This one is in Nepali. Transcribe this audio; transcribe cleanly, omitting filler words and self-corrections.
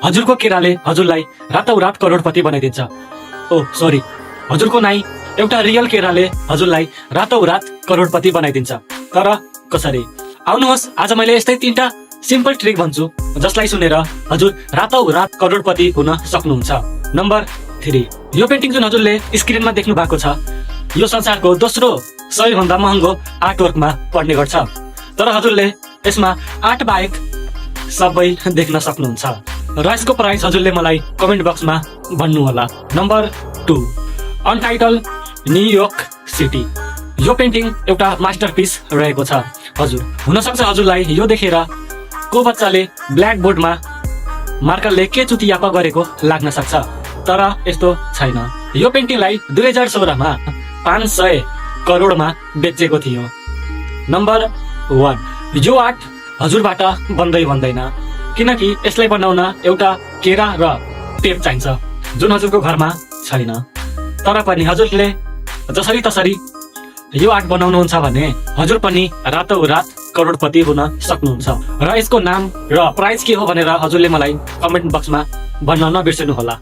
हजुरको केराले हजुरलाई रातौरात करोडपति बनाइदिन्छ। ओ सरी, हजुरको नाइ एउटा रियल केराले हजुरलाई रातौरात करोडपति बनाइदिन्छ। तर कसरी? आउनुहोस्, आज मैले यस्तै 3टा सिम्पल ट्रिक भन्छु जसलाई सुनेर हजुर रातौरात करोडपति हुन सक्नुहुन्छ। नम्बर 3, यो पेन्टिङ जुन हजुरले स्क्रिनमा देख्नु भएको छ, यो संसारको दोस्रो सबैभन्दा महँगो आर्टवर्कमा पर्ने गर्छ। तर हजुरले यसमा आर्ट बाहेक सबै देख्न सक्नुहुन्छ र यसको प्राइस हजुरले मलाई कमेन्ट बक्समा भन्नुहोला। Number 2, अनटाइटल New York city. यो पेन्टिङ एउटा मास्टरपिस रहेको छ। हजुर, हुनसक्छ हजुरलाई यो देखेर को बच्चाले ब्ल्याक बोर्डमा मार्करले के चुतियापा गरेको लाग्न सक्छ, तर यस्तो छैन। यो पेन्टिङलाई 2016 मा 500 करोडमा बेचेको थियो। नम्बर 1, यो आर्ट हजुरबाट बन्दैन, किनकि यसलाई बनाउन एउटा केरा र टेप चाहिन्छ जुन हजुरको घरमा छैन। तर पनि हजुरले जसरी तसरी यो आर्ट बनाउनुहुन्छ भने हजुर पनि रातौरात करोडपति हुन सक्नुहुन्छ। र यसको नाम र प्राइस के हो भनेर हजुरले मलाई कमेन्ट बक्समा भन्न नबिर्सनु होला।